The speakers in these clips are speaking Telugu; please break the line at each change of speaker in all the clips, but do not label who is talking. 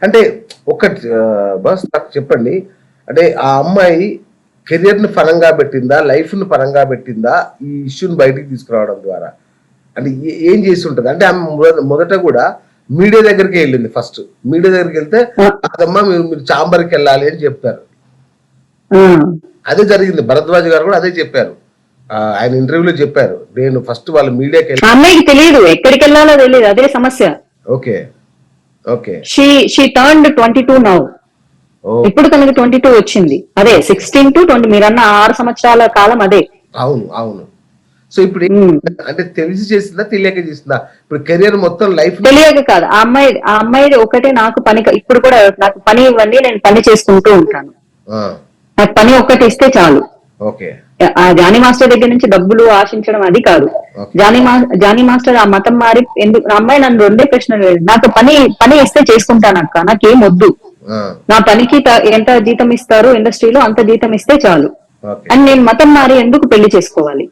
అంటే ఒకటి బాస్ నాకు చెప్పండి. అంటే ఆ అమ్మాయి కెరియర్ ని పరంగా పెట్టిందా, లైఫ్ ని పరంగా పెట్టిందా ఈ ఇష్యూని బయటికి తీసుకురావడం ద్వారా? అంటే ఏం చేసి ఉంటుంది? అంటే ఆమె మొదట కూడా మీడియా దగ్గరికి వెళ్ళింది. ఫస్ట్ మీడియా దగ్గరికి వెళ్తే అదమ్మా మీరు చాంబర్కి వెళ్ళాలి అని చెప్తారు. అదే జరిగింది. భరద్వాజ్ గారు కూడా అదే చెప్పారు. ఆయన ఇంటర్వ్యూలో చెప్పారు, నేను ఫస్ట్ వాళ్ళ మీడియాకి వెళ్ళి
అమ్మాయికి తెలియదు ఎక్కడికి వెళ్ళాలో తెలియదు, అదే సమస్య.
Okay okay
she turned 22 now. ఇప్పుడు తనకి 22 వచ్చింది. అదే 16 to 20 మీరన్న 6 సంవత్సరాల కాలం అదే.
అవును అవును. సో ఇప్పుడు అంటే తెలిసి చేసిందా తెలియక చేసిందా? ఇప్పుడు కెరియర్ మొత్తం లైఫ్
తెలియక కాదు. ఆ అమ్మాయి ఒకటే, నాకు పని ఇప్పుడు కూడా నాకు పని ఇవ్వండి, నేను పని చేసుకుంటూ ఉంటాను, నాకు పని ఒక్కటి ఇస్తే చాలు.
ఓకే.
ఆ జానీ మాస్టర్ దగ్గర నుంచి డబ్బులు ఆశించడం అది కాదు. జానీ మాస్టర్ ఆ మతం మారి ఎందుకు? అమ్మాయి నన్ను రెండే ప్రశ్నలు లేదు, నాకు పని ఇస్తే చేసుకుంటానక్క, నాకేం వద్దు, నా పనికి ఎంత జీతం ఇస్తారు ఇండస్ట్రీలో అంత జీతం ఇస్తే చాలు, అండ్ నేను మతం మారి ఎందుకు పెళ్లి చేసుకోవాలి,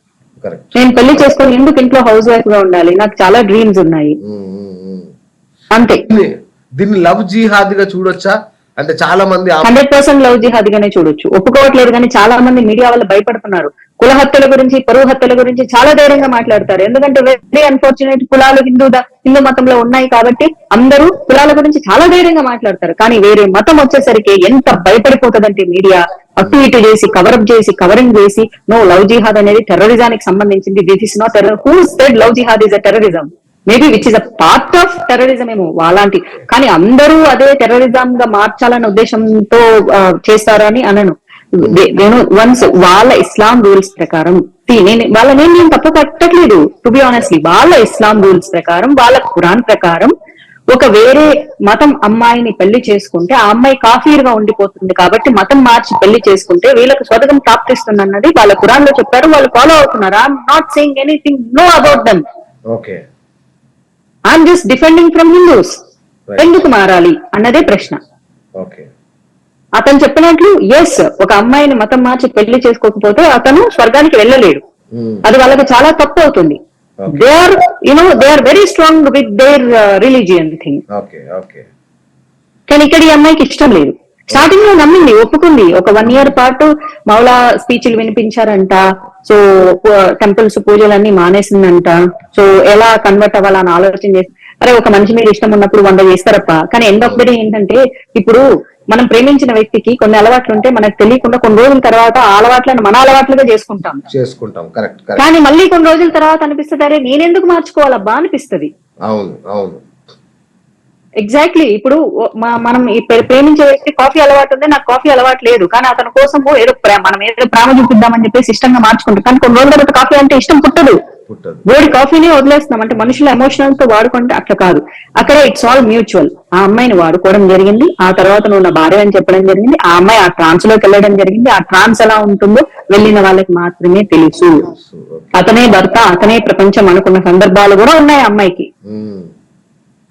నేను పెళ్లి చేసుకొని ఎందుకు ఇంట్లో హౌస్ వైఫ్ గా ఉండాలి, నాకు చాలా డ్రీమ్స్ ఉన్నాయి అంతే.
దీన్ని లవ్ జిహాద్ గా చూడొచ్చా? అంటే చాలా మంది
100% లవ్ జిహాద్ గానే చూడొచ్చు. ఒప్పుకోవట్లేదు కానీ చాలా మంది మీడియా వల్ల భయపడుతున్నారు. కుల హత్యల గురించి, పరువు హత్యల గురించి చాలా ధైర్యంగా మాట్లాడతారు. ఎందుకంటే వెరీ అన్ఫార్చునేట్, కులాలు హిందూ మతంలో ఉన్నాయి కాబట్టి అందరూ కులాల గురించి చాలా ధైర్యంగా మాట్లాడతారు. కానీ వేరే మతం వచ్చేసరికి ఎంత భయపడిపోతుందంటే మీడియా అటు ఇటు చేసి కవరప్ చేసి కవరింగ్ చేసి, నో లవ్ జిహాద్ అనేది టెర్రరిజానికి సంబంధించింది, this is not terror. Who said love jihad is a terrorism? Maybe which is a part of terrorism ఏమో అలాంటి, కానీ అందరూ అదే టెర్రరిజం గా మార్చాలనే ఉద్దేశంతో చేస్తారని అనను. నేను వన్స్ వాళ్ళ ఇస్లాం రూల్స్ ప్రకారం, నేను తప్పు పట్టట్లేదు టు బి ఆనెస్ట్లీ, వాళ్ళ ఇస్లాం రూల్స్ ప్రకారం, వాళ్ళ ఖురాన్ ప్రకారం ఒక వేరే మతం అమ్మాయిని పెళ్లి చేసుకుంటే ఆ అమ్మాయి కాఫీర్ గా ఉండిపోతుంది కాబట్టి మతం మార్చి పెళ్లి చేసుకుంటే వీళ్ళకి స్వర్గం ప్రాప్తిస్తుందన్నది వాళ్ళ ఖురాన్ లో చెప్పారు, వాళ్ళు ఫాలో అవుతున్నారు. I'm not saying anything know about them,
okay,
I'm just defending from Hindus. ఎందుకు మారాలి అన్నదే ప్రశ్న. అతను చెప్పినట్లు ఎస్, ఒక అమ్మాయిని మతం మార్చి పెళ్లి చేసుకోకపోతే అతను స్వర్గానికి వెళ్ళలేడు, అది వాళ్ళకి చాలా తప్పు అవుతుంది. They are very strong with their religion thing. కానీ ఇక్కడ ఈ అమ్మాయికి ఇష్టం లేదు. స్టార్టింగ్ లో నమ్మింది, ఒప్పుకుంది. ఒక 1 year పాటు మౌలా స్పీచ్లు వినిపించారంట, సో టెంపుల్స్ పూజలన్నీ మానేసిందంట. సో ఎలా కన్వర్ట్ అవ్వాలని ఆలోచన చేసి, అరే ఒక మనిషి మీద ఇష్టం ఉన్నప్పుడు 100 చేస్తారప్ప. కానీ ఎండ్ ఆఫ్ ది డే ఏంటంటే, ఇప్పుడు మనం ప్రేమించిన వ్యక్తికి కొన్ని అలవాట్లు ఉంటే మనకు తెలియకుండా కొన్ని రోజుల తర్వాత ఆ అలవాట్లను మన అలవాట్లుగా చేసుకుంటాం. కానీ మళ్ళీ కొన్ని రోజుల తర్వాత అనిపిస్తుంది, అరే నేనెందుకు మార్చుకోవాలబ్బా అనిపిస్తుంది. ఎగ్జాక్ట్లీ. ఇప్పుడు మనం ప్రేమించే వ్యక్తి కాఫీ అలవాటు ఉంది, నాకు కాఫీ అలవాటు లేదు, కానీ అతని కోసం మనం ఏదో ప్రేమ చూపిద్దామని చెప్పేసి ఇష్టంగా మార్చుకుంటాం. కానీ కొన్ని రోజుల తర్వాత కాఫీ అంటే ఇష్టం పుట్టదు, వేడి కాఫీని వదిలేస్తున్నాం. అంటే మనుషుల ఎమోషనల్ తో వాడుకుంటే అట్లా కాదు, అక్కడ ఇట్స్ ఆల్ మ్యూచువల్. ఆ అమ్మాయిని వాడుకోవడం జరిగింది, ఆ తర్వాత నువ్వు నా భార్య అని చెప్పడం జరిగింది, ఆ అమ్మాయి ఆ ట్రాన్స్ లోకి వెళ్ళడం జరిగింది. ఆ ట్రాన్స్ ఎలా ఉంటుందో వెళ్ళిన వాళ్ళకి మాత్రమే తెలుసు. అతనే భర్త, అతనే ప్రపంచం అనుకున్న సందర్భాలు కూడా ఉన్నాయి ఆ అమ్మాయికి.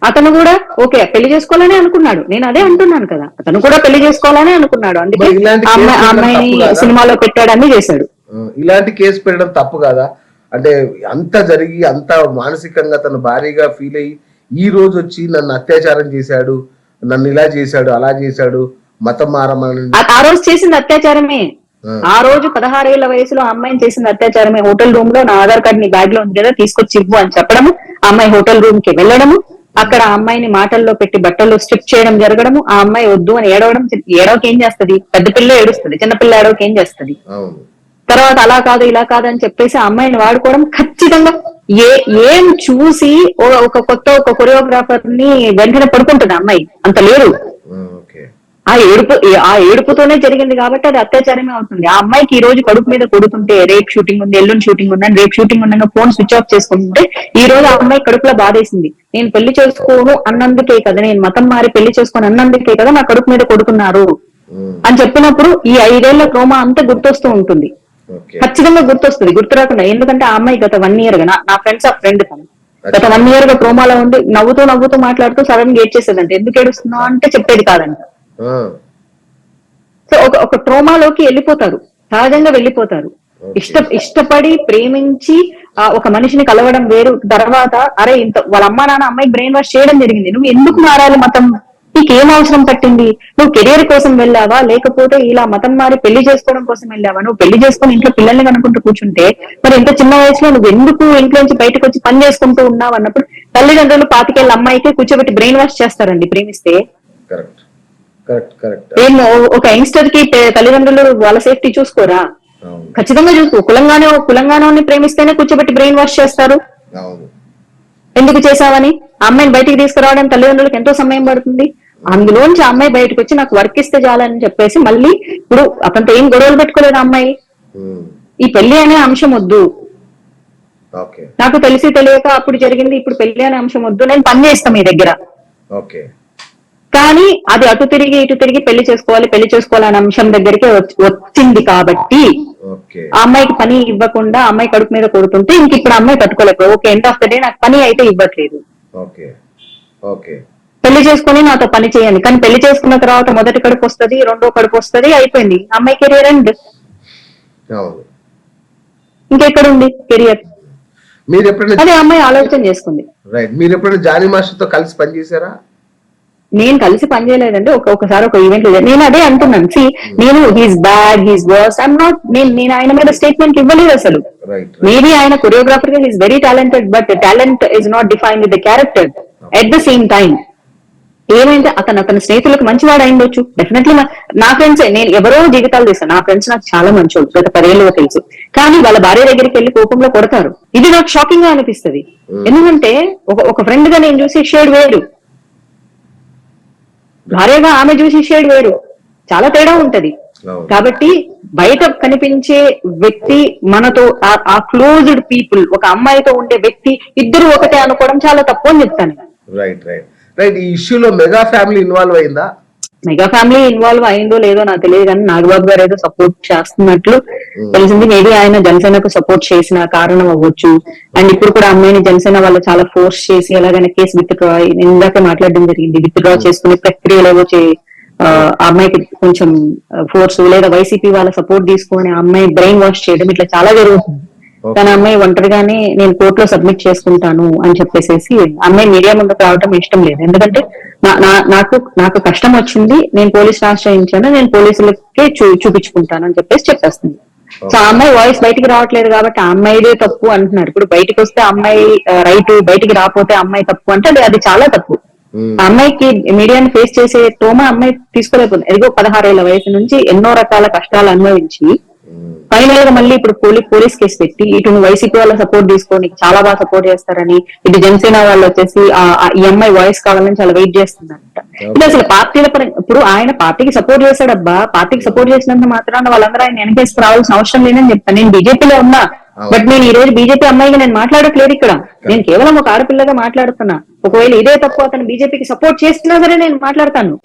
అతను కూడా ఓకే పెళ్లి చేసుకోవాలని అనుకున్నాడు, నేను అదే అంటున్నాను కదా, అతను కూడా పెళ్లి చేసుకోవాలని అనుకున్నాడు, అందుకే అమ్మాయిని సినిమాలో పెట్టాడని చేశాడు.
ఇలాంటి కేసు పెట్టడం తప్పు కదా? అంటే అంత జరిగి అంత మానసికంగా తన భారీగా ఫీల్ అయ్యి ఈ రోజు వచ్చి నన్ను అత్యాచారం చేశాడు, నన్ను ఇలా చేశాడు, అలా చేశాడు, మతం మారమని.
ఆ రోజు చేసింది అత్యాచారమే. ఆ రోజు 16 ఏళ్ల వయసులో అమ్మాయిని చేసింది అత్యాచారమే. హోటల్ రూమ్ లో నా ఆధార్ కార్డ్ నీ బ్యాగ్ లో ఉంది కదా తీసుకొచ్చి ఇవ్వు అని చెప్పడము, ఆ అమ్మాయి హోటల్ రూమ్ కి వెళ్ళడము, అక్కడ ఆ అమ్మాయిని మాటల్లో పెట్టి బట్టల్లో స్ట్రిప్ చేయడం జరగడము, ఆ అమ్మాయి వద్దు అని ఏడవడం. ఏడవకి ఏం చేస్తుంది, పెద్ద పిల్ల ఏడుస్తుంది, చిన్నపిల్ల ఏడవకి ఏం చేస్తుంది. తర్వాత అలా కాదు ఇలా కాదు అని చెప్పేసి ఆ అమ్మాయిని వాడుకోవడం. ఖచ్చితంగా ఏం చూసి ఒక కొరియోగ్రాఫర్ ని వెంటనే పడుకుంటుంది అమ్మాయి, అంత లేదు. ఆ ఏడుపుతోనే జరిగింది కాబట్టి అది అత్యాచారమే అవుతుంది. ఆ అమ్మాయికి ఈ రోజు కడుపు మీద కొడుతుంటే రేప్ షూటింగ్ ఉంది, ఎల్లుండి షూటింగ్ ఉందని, రేప్ షూటింగ్ ఉండగా ఫోన్ స్విచ్ ఆఫ్ చేసుకుంటుంటే ఈ రోజు ఆ అమ్మాయి కడుపులో బాధేసింది. నేను పెళ్లి చేసుకోను అన్నందుకే కదా, నేను మతం మారి పెళ్లి చేసుకొని అన్నందుకే కదా నా కడుపు మీద కొడుతున్నారు అని చెప్పినప్పుడు ఈ 5 ఏళ్ల ట్రోమా అంతా గుర్తొస్తూ ఉంటుంది. ఖచ్చితంగా గుర్తొస్తుంది, గుర్తు రాకుండా. ఎందుకంటే ఆ అమ్మాయి గత 1 year గా నా ఫ్రెండ్స్ ఆ ఫ్రెండ్ తను గత 1 year గా ట్రోమాలో ఉండి నవ్వుతూ మాట్లాడుతూ సడన్ గా ఏడ్చేసేదంటే, ఎందుకు ఏడుస్తున్నావు అంటే చెప్పేది కాదంట. సో ఒక ట్రోమాలోకి వెళ్ళిపోతారు, సహజంగా వెళ్ళిపోతారు. ఇష్టపడి ప్రేమించి ఒక మనిషిని కలవడం వేరు. తర్వాత అరే ఇంత వాళ్ళ అమ్మా నాన్న అమ్మాయికి బ్రెయిన్ వాష్ చేయడం జరిగింది, నువ్వు ఎందుకు మారాలి మతం, నీకేం అవసరం పట్టింది? నువ్వు కెరియర్ కోసం వెళ్ళావా, లేకపోతే ఇలా మతం మారి పెళ్లి చేసుకోవడం కోసం వెళ్ళావా? నువ్వు పెళ్లి చేసుకుని ఇంట్లో పిల్లల్ని కనుకుంటూ కూర్చుంటే మరి ఇంత చిన్న వయసులో నువ్వు ఎందుకు ఇంట్లో నుంచి బయటకు వచ్చి పని చేసుకుంటూ ఉన్నావు అన్నప్పుడు తల్లిదండ్రులు 25 ఏళ్ల అమ్మాయికి కూర్చోబెట్టి బ్రెయిన్ వాష్ చేస్తారండి ప్రేమిస్తే.
Correct correct correct.
ఏమో ఒక యంగ్స్టర్ కి తల్లిదండ్రులు వాళ్ళ సేఫ్టీ చూసుకోరా?
అవును
ఖచ్చితంగా చూసుకో. కులంగానే ప్రేమిస్తేనే కూర్చోబెట్టి బ్రెయిన్ వాష్ చేస్తారు.
అవును.
ఎందుకు చేసావని ఆ అమ్మాయిని బయటికి తీసుకురావడానికి తల్లిదండ్రులకు ఎంతో సమయం పడుతుంది. అందులోంచి ఆ అమ్మాయి బయటకు వచ్చి నాకు వర్క్ ఇస్తే చాలని చెప్పేసి మళ్ళీ ఇప్పుడు అతనితో ఏం గొడవలు పెట్టుకోలేదు ఆ అమ్మాయి. ఈ పెళ్లి అనే అంశం వద్దు,
ఓకే
నాకు తెలిసి తెలియక అప్పుడు జరిగింది, ఇప్పుడు పెళ్లి అనే అంశం వద్దు, నేను పని చేస్తాను మీ దగ్గర.
ఓకే.
కానీ అది అటు తిరిగి ఇటు తిరిగి పెళ్లి చేసుకోవాలనే అంశం దగ్గరికి వచ్చింది కాబట్టి ఆ అమ్మాయికి పని ఇవ్వకుండా అమ్మాయి కడుపు మీద కొడుతుంటే ఇంక ఇప్పుడు అమ్మాయి తట్టుకోలేదు. Okay, end of the day నాకు పని అయితే ఇవ్వట్లేదు,
ఓకే ఓకే,
పెళ్లి చేసుకుని నాతో పని చేయండి. కానీ పెళ్లి చేసుకున్న తర్వాత మొదటి కడుపు వస్తుంది, రెండో కడుపు వస్తుంది, అయిపోయింది అమ్మాయి కెరియర్ అండ్ ఇంకెక్కడ ఉంది కెరియర్?
మీరు ఎప్పుడైనా
అదే అమ్మాయి ఆలోచన చేసుకుంది.
రైట్. మీరు ఎప్పుడైనా జానీ మాస్టర్ తో కలిసి పనిచేశారా?
నేను కలిసి పనిచేయలేదండి. ఒకసారి ఒక ఈవెంట్ నేను అదే అంటున్నాను. నేను he's bad, he's worse, I'm not, నేను ఆయన మీద స్టేట్మెంట్ ఇవ్వలేదు అసలు. మేబీ ఆయన కొరియోగ్రాఫర్ గా he's very talented, but talent is not defined with the character. At the same time ఏమైంది, అతని స్నేహితులకు మంచివాడు అయిండొచ్చు. డెఫినెట్లీ నా ఫ్రెండ్స్, నేను ఎవరో జీవితాలు తీస్తాను, నా ఫ్రెండ్స్ నాకు చాలా మంచి గత 10 ఏళ్ళుగా తెలుసు. కానీ వాళ్ళ భార్య దగ్గరికి వెళ్ళి కోపంలో కొడతారు. ఇది నాకు షాకింగ్ గా అనిపిస్తుంది. ఎందుకంటే ఒక ఫ్రెండ్ గా నేను చూసి షేడ్ వేరు, భార్యగా ఆమె చూసి షేడ్ వేరు, చాలా తేడా ఉంటది. కాబట్టి బయట కనిపించే వ్యక్తి మనతో ఆ క్లోజ్డ్ పీపుల్, ఒక అమ్మాయితో ఉండే వ్యక్తి ఇద్దరు ఒకటే అనుకోవడం చాలా తప్పు అని చెప్తాను.
Right right right. ఈ ఇష్యూలో మెగా ఫ్యామిలీ ఇన్వాల్వ్ అయిందా?
మెగా ఫ్యామిలీ ఇన్వాల్వ్ అయిందో లేదో నాకు తెలియదు, కానీ నాగబాబు గారు ఏదో సపోర్ట్ చేస్తున్నట్లు తెలిసింది. మేబీ ఆయన జనసేనకు సపోర్ట్ చేసిన కారణం అవ్వచ్చు. అండ్ ఇప్పుడు కూడా అమ్మాయిని జనసేన వాళ్ళు చాలా ఫోర్స్ చేసి ఎలాగైనా కేసు విత్డ్రా, ఇందాకే మాట్లాడడం జరిగింది, విత్డ్రా చేసుకునే ప్రక్రియలో వచ్చే ఆ అమ్మాయికి కొంచెం ఫోర్స్, లేదా వైసీపీ వాళ్ళ సపోర్ట్ తీసుకొని ఆ అమ్మాయి బ్రెయిన్ వాష్ చేయడం, ఇట్లా చాలా జరుగుతుంది. తన అమ్మాయి ఒంటరిగానే నేను కోర్టులో సబ్మిట్ చేసుకుంటాను అని చెప్పేసి అమ్మాయి మీడియా ముందుకు రావడం ఇష్టం లేదు. ఎందుకంటే నాకు కష్టం వచ్చింది, నేను పోలీసులు ఆశ్రయించాను, నేను పోలీసులకే చూపించుకుంటాను అని చెప్పేస్తుంది. సో ఆ అమ్మాయి వాయిస్ బయటికి రావట్లేదు కాబట్టి ఆ అమ్మాయిదే తప్పు అంటున్నారు. ఇప్పుడు బయటికి వస్తే అమ్మాయి రైట్, బయటికి రాకపోతే అమ్మాయి తప్పు అంటే అది చాలా తప్పు. ఆ అమ్మాయికి మీడియాని ఫేస్ చేసే అమ్మాయి తీసుకోలేకపోతుంది. ఎదిగో 16 ఏళ్ల వయసు నుంచి ఎన్నో రకాల కష్టాలు అనుభవించి ఫైనల్ గా మళ్ళీ ఇప్పుడు పోలీస్ కేసు పెట్టి ఇటు వైసీపీ వాళ్ళ సపోర్ట్ తీసుకొని చాలా బాగా సపోర్ట్ చేస్తారని, ఇటు జనసేన వాళ్ళు వచ్చేసి ఈ అమ్మాయి వాయిస్ కావాలని చాలా వెయిట్ చేస్తుందంట. ఇది అసలు పార్టీల పరంగా ఇప్పుడు ఆయన పార్టీకి సపోర్ట్ చేశాడబ్బా, పార్టీకి సపోర్ట్ చేసినంత మాత్రాన వాళ్ళందరూ ఆయన వెనకేసుకు రావాల్సిన అవసరం లేదని చెప్తాను. నేను బీజేపీలో ఉన్నా, బట్ నేను ఈ రోజు బీజేపీ అమ్మాయిగా నేను మాట్లాడట్లేదు ఇక్కడ. నేను కేవలం ఒక ఆడపిల్లగా మాట్లాడుతున్నా. ఒకవేళ ఇదే తప్పు అతను బీజేపీకి సపోర్ట్ చేసినా సరే నేను మాట్లాడతాను.